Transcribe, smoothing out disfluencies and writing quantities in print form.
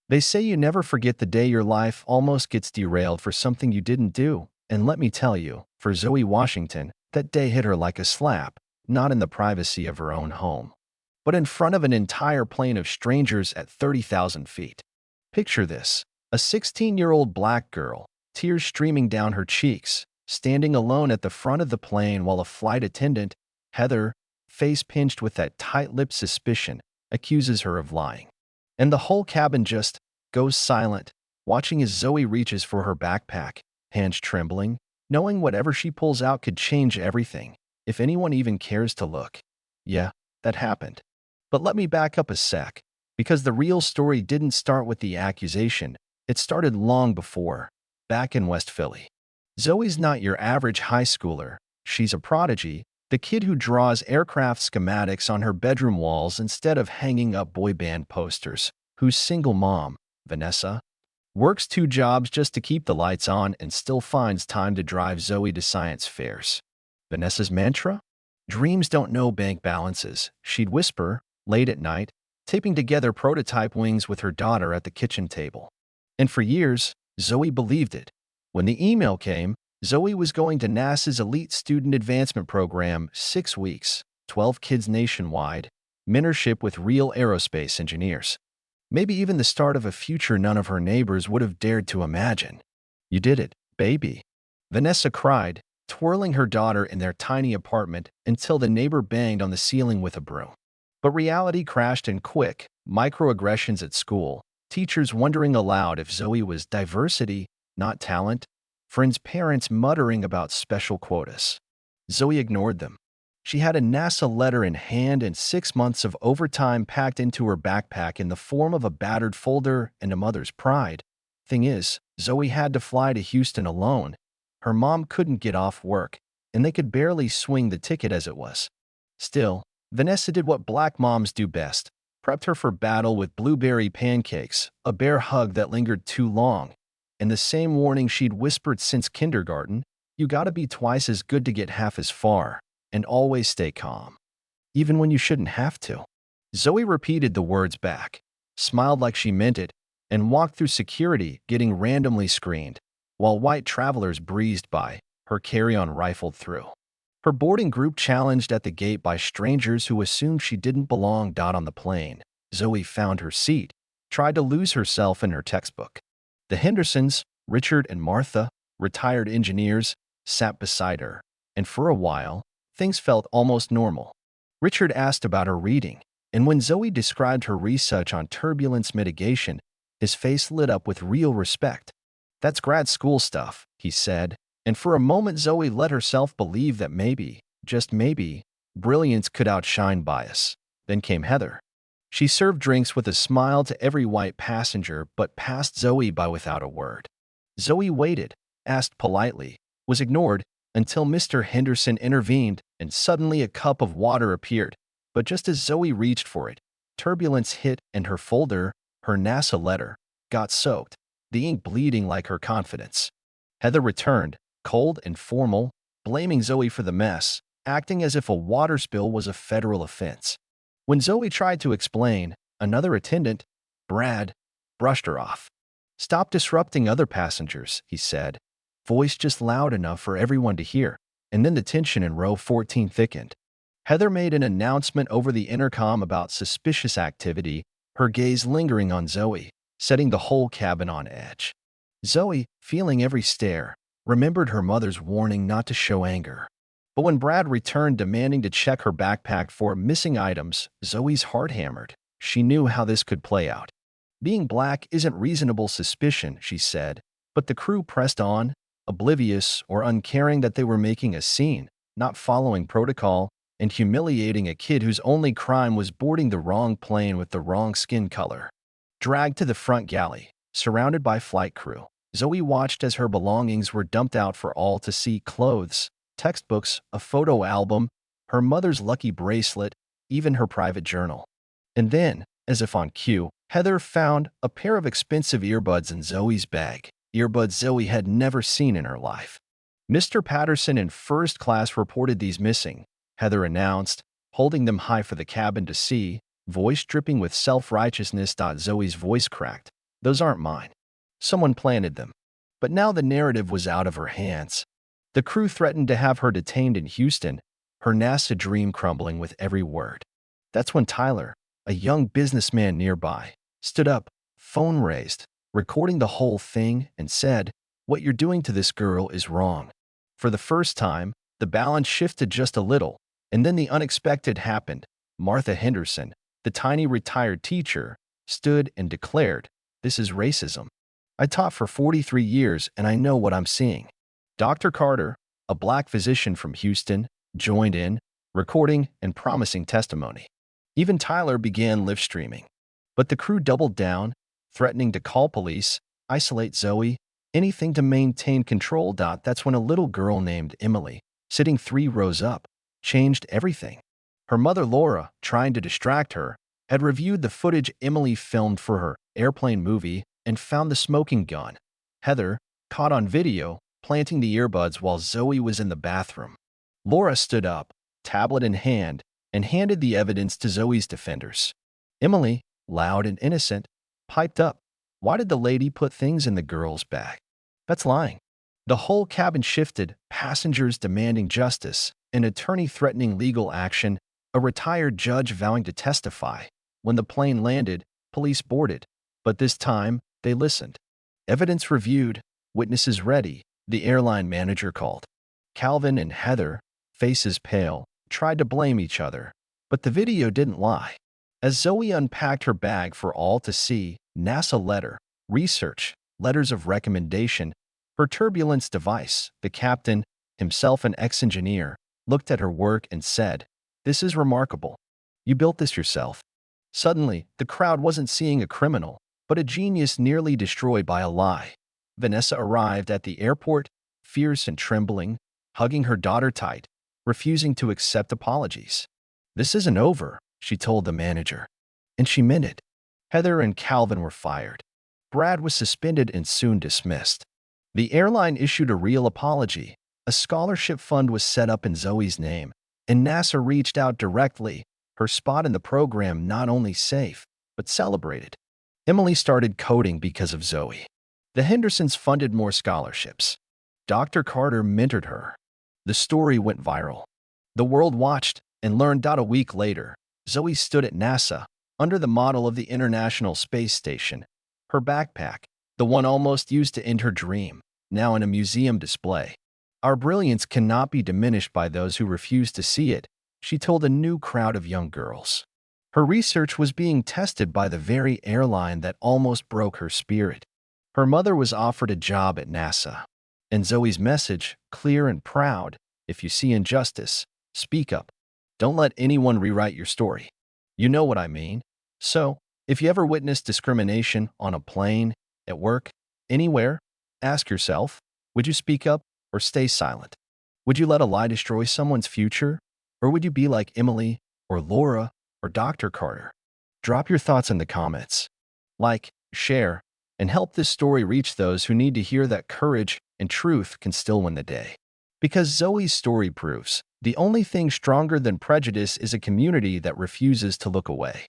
They say you never forget the day your life almost gets derailed for something you didn't do. And let me tell you, for Zoe Washington, that day hit her like a slap, not in the privacy of her own home, but in front of an entire plane of strangers at 30,000 feet. Picture this: a 16-year-old black girl, tears streaming down her cheeks, standing alone at the front of the plane while a flight attendant, Heather, face pinched with that tight-lipped suspicion, accuses her of lying. And the whole cabin just goes silent, watching as Zoe reaches for her backpack, hands trembling, knowing whatever she pulls out could change everything, if anyone even cares to look. Yeah, that happened. But let me back up a sec, because the real story didn't start with the accusation. It started long before, back in West Philly. Zoe's not your average high schooler. She's a prodigy, the kid who draws aircraft schematics on her bedroom walls instead of hanging up boy band posters, whose single mom, Vanessa, works 2 jobs just to keep the lights on and still finds time to drive Zoe to science fairs. Vanessa's mantra? Dreams don't know bank balances, she'd whisper, late at night, taping together prototype wings with her daughter at the kitchen table. And for years, Zoe believed it. When the email came, Zoe was going to NASA's Elite Student Advancement Program, 6 weeks, 12 kids nationwide, mentorship with real aerospace engineers. Maybe even the start of a future none of her neighbors would have dared to imagine. You did it, baby, Vanessa cried, twirling her daughter in their tiny apartment until the neighbor banged on the ceiling with a broom. But reality crashed in quick: microaggressions at school, teachers wondering aloud if Zoe was diversity, not talent, friends' parents muttering about special quotas. Zoe ignored them. She had a NASA letter in hand and 6 months of overtime packed into her backpack in the form of a battered folder and a mother's pride. Thing is, Zoe had to fly to Houston alone. Her mom couldn't get off work, and they could barely swing the ticket as it was. Still, Vanessa did what black moms do best: prepped her for battle with blueberry pancakes, a bear hug that lingered too long, and the same warning she'd whispered since kindergarten: you gotta be twice as good to get half as far, and always stay calm, even when you shouldn't have to. Zoe repeated the words back, smiled like she meant it, and walked through security, getting randomly screened, while white travelers breezed by, her carry-on rifled through. Her boarding group challenged at the gate by strangers who assumed she didn't belong. On the plane, Zoe found her seat, tried to lose herself in her textbook. The Hendersons, Richard and Martha, retired engineers, sat beside her, and for a while, things felt almost normal. Richard asked about her reading, and when Zoe described her research on turbulence mitigation, his face lit up with real respect. That's grad school stuff, he said, and for a moment Zoe let herself believe that maybe, just maybe, brilliance could outshine bias. Then came Heather. She served drinks with a smile to every white passenger but passed Zoe by without a word. Zoe waited, asked politely, was ignored, until Mr. Henderson intervened, and suddenly a cup of water appeared. But just as Zoe reached for it, turbulence hit and her folder, her NASA letter, got soaked, the ink bleeding like her confidence. Heather returned, cold and formal, blaming Zoe for the mess, acting as if a water spill was a federal offense. When Zoe tried to explain, another attendant, Brad, brushed her off. "Stop disrupting other passengers," he said, voice just loud enough for everyone to hear, and then the tension in row 14 thickened. Heather made an announcement over the intercom about suspicious activity, her gaze lingering on Zoe, setting the whole cabin on edge. Zoe, feeling every stare, remembered her mother's warning not to show anger. But when Brad returned demanding to check her backpack for missing items, Zoe's heart hammered. She knew how this could play out. Being black isn't reasonable suspicion, she said, but the crew pressed on, oblivious or uncaring that they were making a scene, not following protocol, and humiliating a kid whose only crime was boarding the wrong plane with the wrong skin color. Dragged to the front galley, surrounded by flight crew, Zoe watched as her belongings were dumped out for all to see: clothes, textbooks, a photo album, her mother's lucky bracelet, even her private journal. And then, as if on cue, Heather found a pair of expensive earbuds in Zoe's bag, earbuds Zoe had never seen in her life. "Mr. Patterson in first class reported these missing," Heather announced, holding them high for the cabin to see, voice dripping with self-righteousness. Zoe's voice cracked. Those aren't mine. Someone planted them. But now the narrative was out of her hands. The crew threatened to have her detained in Houston, her NASA dream crumbling with every word. That's when Tyler, a young businessman nearby, stood up, phone raised, recording the whole thing, and said, "What you're doing to this girl is wrong." For the first time, the balance shifted just a little, and then the unexpected happened. Martha Henderson, the tiny retired teacher, stood and declared, "This is racism. I taught for 43 years and I know what I'm seeing." Dr. Carter, a black physician from Houston, joined in, recording and promising testimony. Even Tyler began live streaming. But the crew doubled down, threatening to call police, isolate Zoe, anything to maintain control. That's when a little girl named Emily, sitting 3 rows up, changed everything. Her mother Laura, trying to distract her, had reviewed the footage Emily filmed for her airplane movie and found the smoking gun. Heather, caught on video, planting the earbuds while Zoe was in the bathroom. Laura stood up, tablet in hand, and handed the evidence to Zoe's defenders. Emily, loud and innocent, piped up, "Why did the lady put things in the girl's bag? That's lying." The whole cabin shifted, passengers demanding justice, an attorney threatening legal action, a retired judge vowing to testify. When the plane landed, police boarded. But this time, they listened. Evidence reviewed, witnesses ready, the airline manager called. Calvin and Heather, faces pale, tried to blame each other. But the video didn't lie. As Zoe unpacked her bag for all to see, NASA letter, research, letters of recommendation, her turbulence device, the captain, himself an ex-engineer, looked at her work and said, "This is remarkable. You built this yourself." Suddenly, the crowd wasn't seeing a criminal, but a genius nearly destroyed by a lie. Vanessa arrived at the airport, fierce and trembling, hugging her daughter tight, refusing to accept apologies. "This isn't over," she told the manager. And she meant it. Heather and Calvin were fired. Brad was suspended and soon dismissed. The airline issued a real apology. A scholarship fund was set up in Zoe's name, and NASA reached out directly. Her spot in the program not only safe, but celebrated. Emily started coding because of Zoe. The Hendersons funded more scholarships. Dr. Carter mentored her. The story went viral. The world watched and learned. A week later, Zoe stood at NASA, under the model of the International Space Station. Her backpack, the one almost used to end her dream, now in a museum display. "Our brilliance cannot be diminished by those who refuse to see it," she told a new crowd of young girls. Her research was being tested by the very airline that almost broke her spirit. Her mother was offered a job at NASA. And Zoe's message, clear and proud, "If you see injustice, speak up. Don't let anyone rewrite your story. You know what I mean." So, if you ever witness discrimination on a plane, at work, anywhere, ask yourself, would you speak up or stay silent? Would you let a lie destroy someone's future? Or would you be like Emily or Laura or Dr. Carter? Drop your thoughts in the comments. Like, share, and help this story reach those who need to hear that courage and truth can still win the day. Because Zoe's story proves, the only thing stronger than prejudice is a community that refuses to look away.